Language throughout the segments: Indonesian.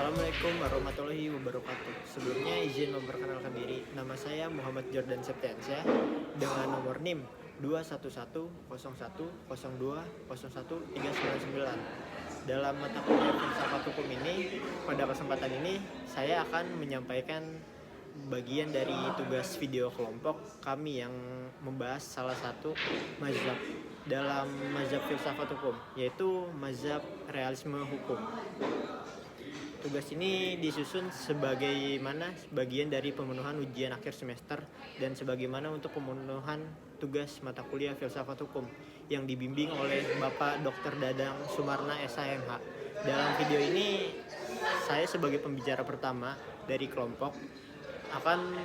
Assalamualaikum warahmatullahi wabarakatuh. Sebelumnya izin memperkenalkan diri. Nama saya Muhammad Jordan Septiansyah dengan nomor NIM 21101020139. Dalam mata kuliah filsafat hukum ini, pada kesempatan ini saya akan menyampaikan bagian dari tugas video kelompok kami yang membahas salah satu mazhab dalam mazhab filsafat hukum, yaitu mazhab realisme hukum. Tugas ini disusun sebagaimana bagian dari pemenuhan ujian akhir semester dan sebagaimana untuk pemenuhan tugas mata kuliah filsafat hukum yang dibimbing oleh Bapak Dr. Dadang Sumarna SHMH. Dalam video ini saya sebagai pembicara pertama dari kelompok akan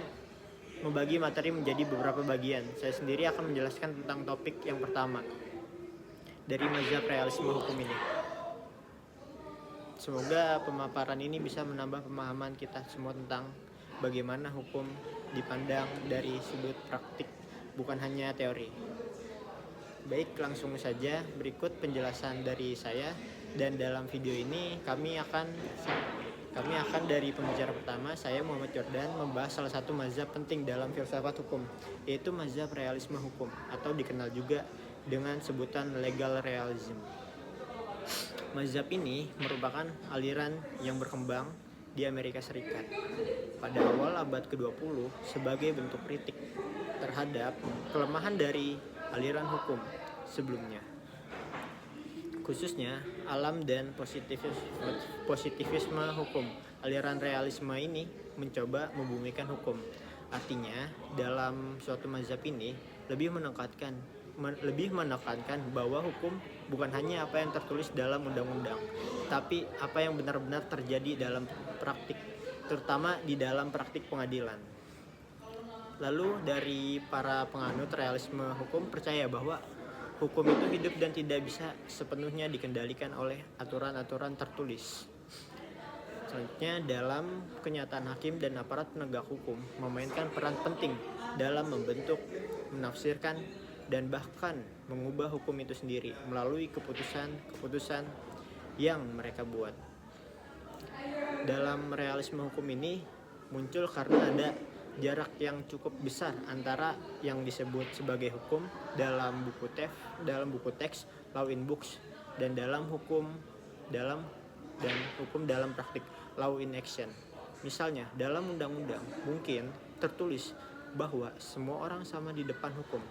membagi materi menjadi beberapa bagian. Saya sendiri akan menjelaskan tentang topik yang pertama dari mazhab realisme hukum ini. Semoga pemaparan ini bisa menambah pemahaman kita semua tentang bagaimana hukum dipandang dari sudut praktik, bukan hanya teori. Baik, langsung saja berikut penjelasan dari saya, dan dalam video ini kami akan dari pembicara pertama, saya Muhammad Jordan, membahas salah satu mazhab penting dalam filsafat hukum, yaitu mazhab realisme hukum atau dikenal juga dengan sebutan legal realism. Mazhab ini merupakan aliran yang berkembang di Amerika Serikat pada awal abad ke-20 sebagai bentuk kritik terhadap kelemahan dari aliran hukum sebelumnya, khususnya alam dan positivisme hukum. Aliran realisme ini mencoba membumikan hukum. Artinya, dalam suatu mazhab ini lebih menekankan bahwa hukum bukan hanya apa yang tertulis dalam undang-undang, tapi apa yang benar-benar terjadi dalam praktik, terutama di dalam praktik pengadilan. Lalu dari para penganut realisme hukum percaya bahwa hukum itu hidup dan tidak bisa sepenuhnya dikendalikan oleh aturan-aturan tertulis. Selanjutnya, dalam kenyataan hakim dan aparat penegak hukum memainkan peran penting dalam membentuk, menafsirkan, dan bahkan mengubah hukum itu sendiri melalui keputusan yang mereka buat. Dalam realisme hukum ini muncul karena ada jarak yang cukup besar antara yang disebut sebagai hukum dalam buku teks law in books dan hukum dalam praktik law in action. Misalnya, dalam undang-undang mungkin tertulis bahwa semua orang sama di depan hukum.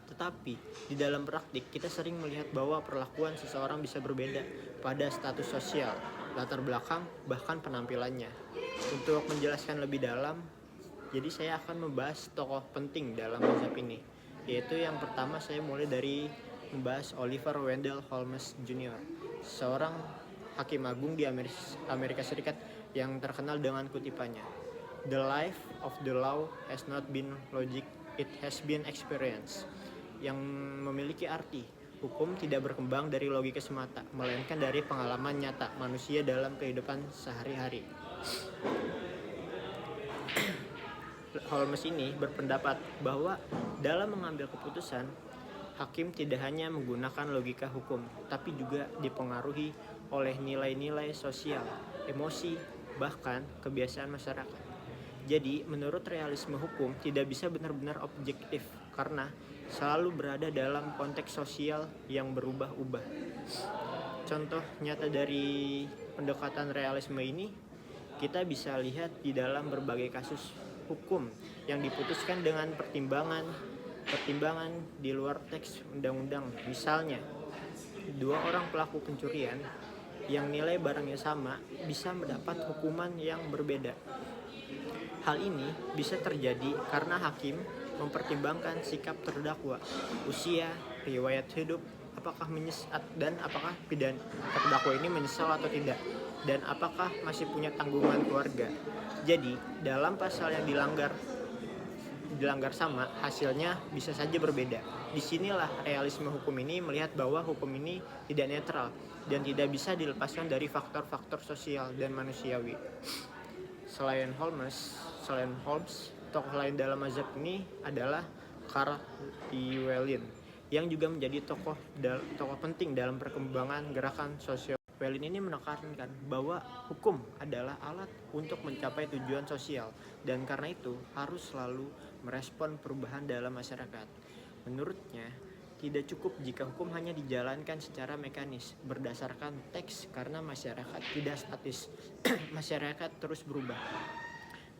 Tetapi di dalam praktik kita sering melihat bahwa perlakuan seseorang bisa berbeda pada status sosial, latar belakang, bahkan penampilannya. Untuk menjelaskan lebih dalam, jadi saya akan membahas tokoh penting dalam mazhab ini, yaitu yang pertama saya mulai dari membahas Oliver Wendell Holmes Jr., seorang hakim agung di Amerika Serikat yang terkenal dengan kutipannya, "The life of the law has not been logic, it has been experience," yang memiliki arti hukum tidak berkembang dari logika semata, melainkan dari pengalaman nyata manusia dalam kehidupan sehari-hari. Holmes ini berpendapat bahwa dalam mengambil keputusan, hakim tidak hanya menggunakan logika hukum, tapi juga dipengaruhi oleh nilai-nilai sosial, emosi, bahkan kebiasaan masyarakat. Jadi, menurut realisme hukum tidak bisa benar-benar objektif karena selalu berada dalam konteks sosial yang berubah-ubah. Contoh nyata dari pendekatan realisme ini kita bisa lihat di dalam berbagai kasus hukum yang diputuskan dengan pertimbangan di luar teks undang-undang. Misalnya, dua orang pelaku pencurian yang nilai barangnya sama bisa mendapat hukuman yang berbeda. Hal ini bisa terjadi karena hakim mempertimbangkan sikap terdakwa, usia, riwayat hidup, apakah terdakwa ini menyesal atau tidak, dan apakah masih punya tanggungan keluarga. Jadi, dalam pasal yang dilanggar sama, hasilnya bisa saja berbeda. Disinilah realisme hukum ini melihat bahwa hukum ini tidak netral dan tidak bisa dilepaskan dari faktor-faktor sosial dan manusiawi. Selain Holmes, tokoh lain dalam mazhab ini adalah Carl Llewellyn, yang juga menjadi tokoh penting dalam perkembangan gerakan sosial Welin ini menekankan bahwa hukum adalah alat untuk mencapai tujuan sosial dan karena itu harus selalu merespon perubahan dalam masyarakat. Menurutnya, tidak cukup jika hukum hanya dijalankan secara mekanis berdasarkan teks karena masyarakat tidak statis. Masyarakat terus berubah.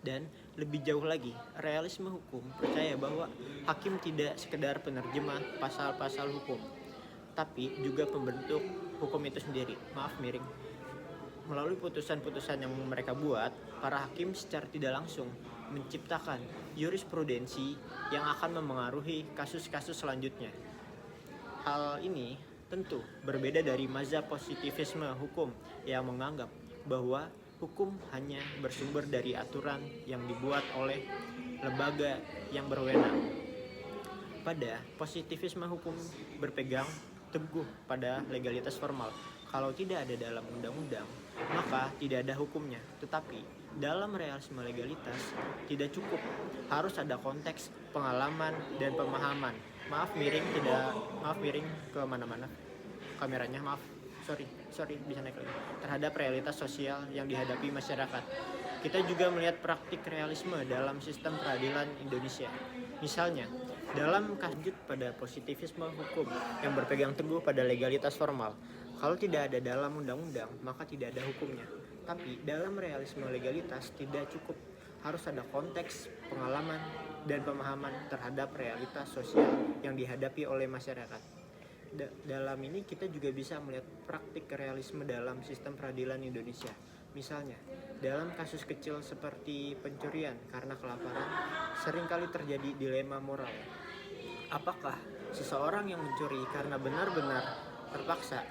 Dan lebih jauh lagi, realisme hukum percaya bahwa hakim tidak sekedar penerjemah pasal-pasal hukum, tapi juga pembentuk hukum itu sendiri. Maaf miring. Melalui putusan-putusan yang mereka buat, para hakim secara tidak langsung menciptakan jurisprudensi yang akan memengaruhi kasus-kasus selanjutnya. Hal ini tentu berbeda dari mazhab positivisme hukum yang menganggap bahwa hukum hanya bersumber dari aturan yang dibuat oleh lembaga yang berwenang. Pada positivisme hukum berpegang teguh pada legalitas formal. Kalau tidak ada dalam undang-undang, maka tidak ada hukumnya. Tetapi dalam realisme legalitas tidak cukup, harus ada konteks, pengalaman, dan pemahaman. Maaf miring ke mana-mana kameranya, maaf. Sorry bisa naik lagi. Terhadap realitas sosial yang dihadapi masyarakat. Kita juga melihat praktik realisme dalam sistem peradilan Indonesia. Misalnya, dalam kasus pada positivisme hukum yang berpegang teguh pada legalitas formal, kalau tidak ada dalam undang-undang, maka tidak ada hukumnya. Tapi dalam realisme legalitas tidak cukup, harus ada konteks, pengalaman, dan pemahaman terhadap realitas sosial yang dihadapi oleh masyarakat. Dalam ini kita juga bisa melihat praktik realisme dalam sistem peradilan Indonesia. Misalnya, dalam kasus kecil seperti pencurian karena kelaparan, seringkali terjadi dilema moral. Apakah seseorang yang mencuri karena benar-benar terpaksa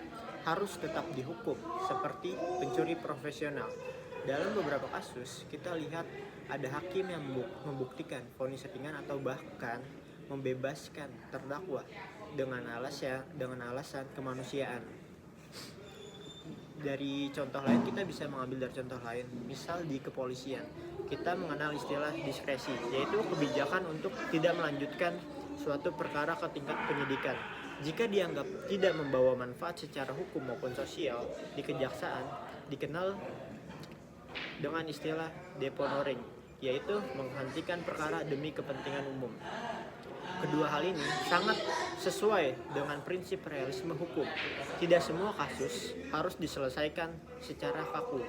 harus tetap dihukum seperti pencuri profesional? Dalam beberapa kasus, kita lihat ada hakim yang membuktikan vonis ringan atau bahkan membebaskan terdakwa dengan alasan kemanusiaan. Dari contoh lain kita bisa mengambil dari contoh lain, misal di kepolisian kita mengenal istilah diskresi, yaitu kebijakan untuk tidak melanjutkan suatu perkara ke tingkat penyidikan jika dianggap tidak membawa manfaat secara hukum maupun sosial. Di kejaksaan dikenal dengan istilah deponering, yaitu menghentikan perkara demi kepentingan umum. Kedua hal ini sangat sesuai dengan prinsip realisme hukum. Tidak semua kasus harus diselesaikan secara kaku,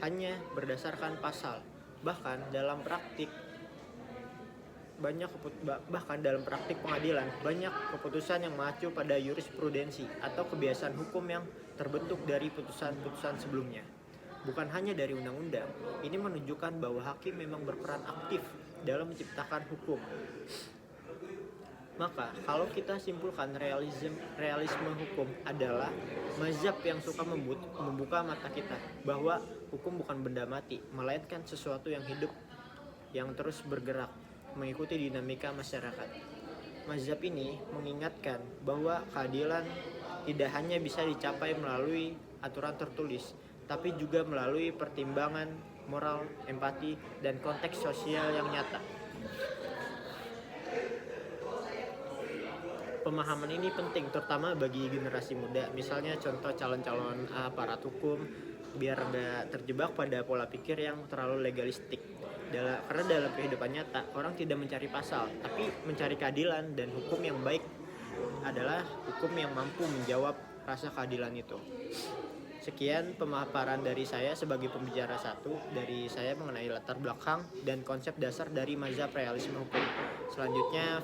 hanya berdasarkan pasal. Bahkan dalam praktik pengadilan, banyak keputusan yang mengacu pada jurisprudensi atau kebiasaan hukum yang terbentuk dari putusan-putusan sebelumnya. Bukan hanya dari undang-undang. Ini menunjukkan bahwa hakim memang berperan aktif dalam menciptakan hukum. Maka kalau kita simpulkan realisme hukum adalah mazhab yang suka membuka mata kita bahwa hukum bukan benda mati, melainkan sesuatu yang hidup, yang terus bergerak mengikuti dinamika masyarakat. Mazhab ini mengingatkan bahwa keadilan tidak hanya bisa dicapai melalui aturan tertulis, tapi juga melalui pertimbangan moral, empati, dan konteks sosial yang nyata. Pemahaman ini penting terutama bagi generasi muda, misalnya contoh calon-calon aparat hukum, biar nggak terjebak pada pola pikir yang terlalu legalistik. Karena dalam kehidupan nyata orang tidak mencari pasal, tapi mencari keadilan, dan hukum yang baik adalah hukum yang mampu menjawab rasa keadilan itu. Sekian pemaparan dari saya sebagai pembicara satu dari saya mengenai latar belakang dan konsep dasar dari mazhab realisme hukum. Selanjutnya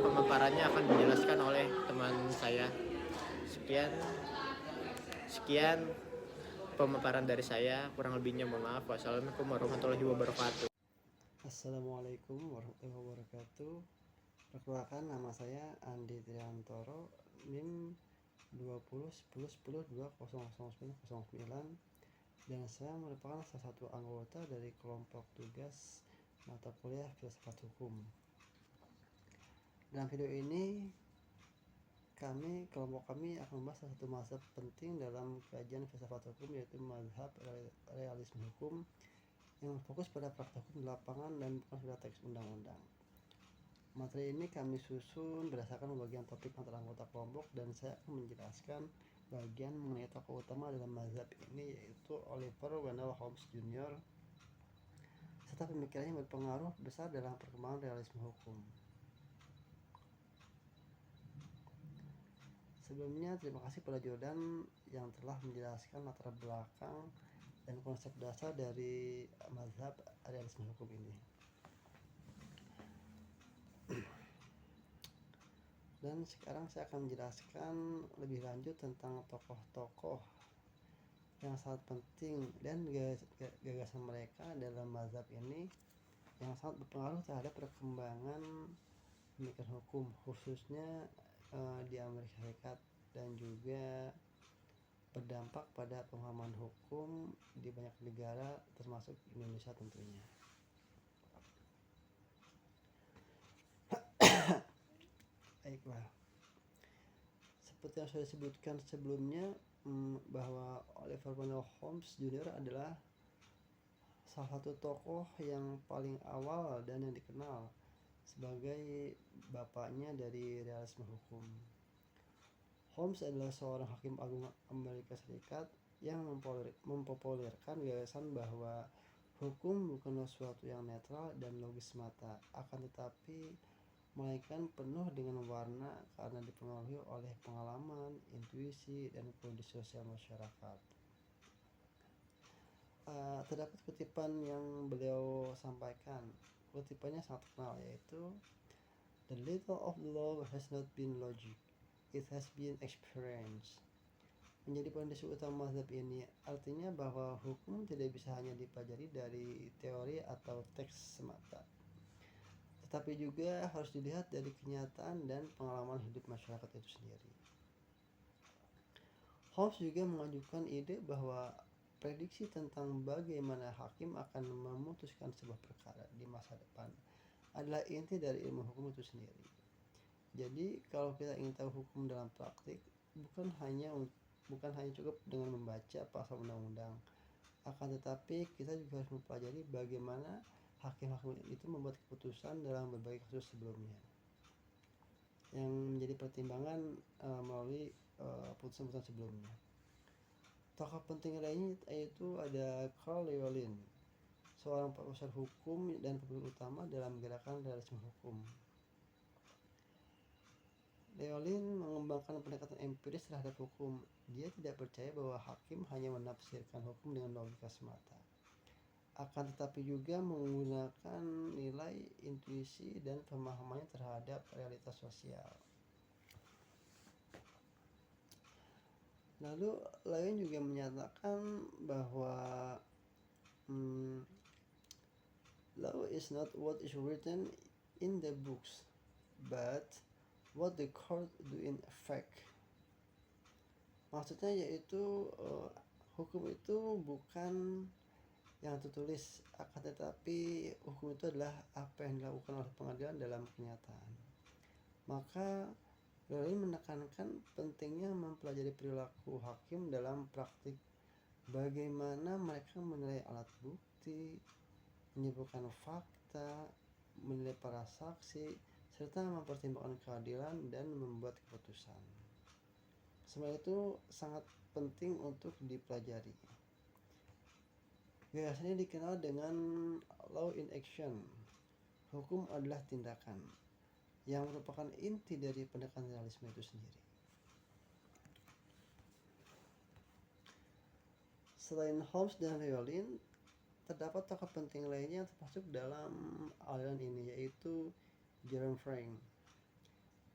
pemaparannya akan dijelaskan oleh teman saya. Sekian pemaparan dari saya, kurang lebihnya mohon maaf. Wassalamualaikum warahmatullahi wabarakatuh. Assalamualaikum warahmatullahi wabarakatuh. Perkenalkan, nama saya Andi Triantoro, NIM 201010100909, dan saya merupakan salah satu anggota dari kelompok tugas mata kuliah filsafat hukum. Dalam video ini kelompok kami akan membahas salah satu mazhab penting dalam kajian filsafat hukum, yaitu mazhab realisme hukum yang fokus pada praktek hukum di lapangan dan bukan pada teks undang-undang. Materi ini kami susun berdasarkan pembagian topik antar anggota kelompok, dan saya akan menjelaskan bagian mengenai tokoh utama dalam mazhab ini, yaitu Oliver Wendell Holmes Jr. serta pemikirannya berpengaruh besar dalam perkembangan realisme hukum. Sebelumnya, terima kasih pada Jordan yang telah menjelaskan latar belakang dan konsep dasar dari mazhab realisme hukum ini. Dan sekarang saya akan menjelaskan lebih lanjut tentang tokoh-tokoh yang sangat penting dan gagasan mereka dalam mazhab ini yang sangat berpengaruh terhadap perkembangan pemikiran hukum, khususnya di Amerika Serikat, dan juga berdampak pada pemahaman hukum di banyak negara termasuk Indonesia tentunya. Baiklah, seperti yang sudah disebutkan sebelumnya, bahwa Oliver Wendell Holmes Jr. adalah salah satu tokoh yang paling awal dan yang dikenal sebagai bapaknya dari realisme hukum. Holmes adalah seorang hakim agung Amerika Serikat yang mempopulerkan gagasan bahwa hukum bukanlah sesuatu yang netral dan logis semata, akan tetapi melainkan penuh dengan warna karena dipengaruhi oleh pengalaman, intuisi, dan kondisi sosial masyarakat. Terdapat kutipan yang beliau sampaikan. Kutipannya sangat terkenal, yaitu "The letter of the law has not been logic, it has been experience." Menjadi pondasi utama mazhab ini artinya bahwa hukum tidak bisa hanya dipelajari dari teori atau teks semata, tetapi juga harus dilihat dari kenyataan dan pengalaman hidup masyarakat itu sendiri. Holmes juga mengajukan ide bahwa prediksi tentang bagaimana hakim akan memutuskan sebuah perkara di masa depan adalah inti dari ilmu hukum itu sendiri. Jadi kalau kita ingin tahu hukum dalam praktik, bukan hanya cukup dengan membaca pasal undang-undang, akan tetapi kita juga harus mempelajari bagaimana hakim-hakim itu membuat keputusan dalam berbagai kasus sebelumnya yang menjadi pertimbangan melalui putusan-putusan sebelumnya. Tokoh penting lainnya yaitu ada Carl Llewellyn, seorang profesor hukum dan pemimpin utama dalam gerakan realisme hukum. Llewellyn mengembangkan pendekatan empiris terhadap hukum. Dia tidak percaya bahwa hakim hanya menafsirkan hukum dengan logika semata, akan tetapi juga menggunakan nilai intuisi dan pemahamannya terhadap realitas sosial. Lalu Llewellyn juga menyatakan bahwa law is not what is written in the books, but what the court do in effect. Maksudnya yaitu hukum itu bukan yang tertulis, akan tetapi hukum itu adalah apa yang dilakukan oleh pengadilan dalam kenyataan. Maka Llewellyn menekankan pentingnya mempelajari perilaku hakim dalam praktik, bagaimana mereka menilai alat bukti, menyimpulkan fakta, menilai para saksi, serta mempertimbangkan keadilan dan membuat keputusan. Semua itu sangat penting untuk dipelajari. Gagasan ini dikenal dengan law in action. Hukum adalah tindakan, yang merupakan inti dari pendekatan realisme itu sendiri. Selain Holmes dan Llewellyn, terdapat tokoh penting lainnya yang termasuk dalam aliran ini, yaitu Jerome Frank.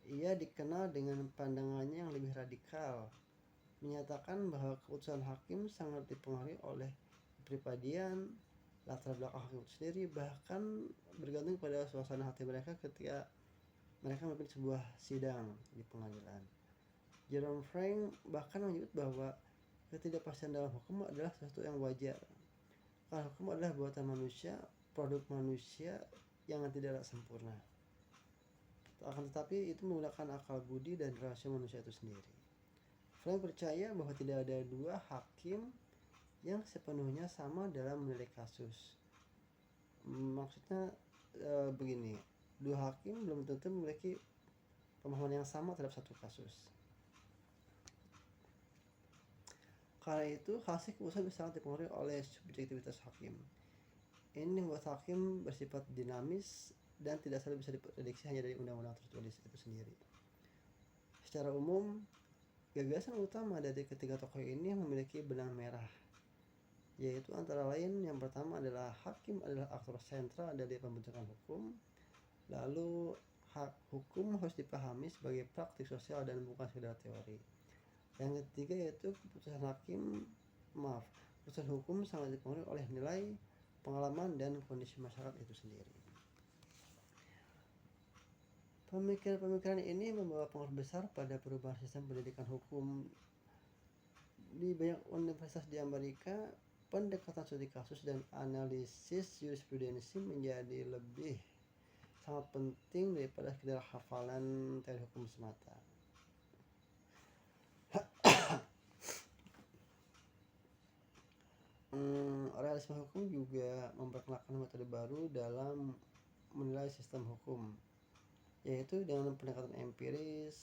Ia dikenal dengan pandangannya yang lebih radikal, menyatakan bahwa keputusan hakim sangat dipengaruhi oleh kepribadian, latar belakang hakim itu sendiri, bahkan bergantung pada suasana hati mereka ketika mereka memimpin sebuah sidang di pengadilan. Jerome Frank bahkan menyebut bahwa ketidakpastian dalam hukum adalah sesuatu yang wajar, karena hukum adalah buatan manusia, produk manusia yang tidaklah sempurna. Akan tetapi itu menggunakan akal budi dan rasio manusia itu sendiri. Frank percaya bahwa tidak ada dua hakim yang sepenuhnya sama dalam menilai kasus. Maksudnya begini, dua hakim belum tentu memiliki pemahaman yang sama terhadap satu kasus. Karena itu, hasil keputusan sangat dipengaruhi oleh subjektivitas hakim. Ini membuat hakim bersifat dinamis dan tidak selalu bisa diprediksi hanya dari undang-undang tertulis itu sendiri. Secara umum, gagasan utama dari ketiga tokoh ini memiliki benang merah, yaitu antara lain yang pertama adalah hakim adalah aktor sentral dari pembentukan hukum. Lalu hukum harus dipahami sebagai praktik sosial dan bukan sekedar teori. Yang ketiga yaitu keputusan hukum sangat dipengaruhi oleh nilai, pengalaman, dan kondisi masyarakat itu sendiri. Pemikiran-pemikiran ini membawa pengaruh besar pada perubahan sistem pendidikan hukum di banyak universitas di Amerika. Pendekatan studi kasus dan analisis jurisprudensi menjadi lebih sangat penting daripada sekedar hafalan teori hukum semata. Realisme hukum juga memperkenalkan metode baru dalam menilai sistem hukum, yaitu dengan pendekatan empiris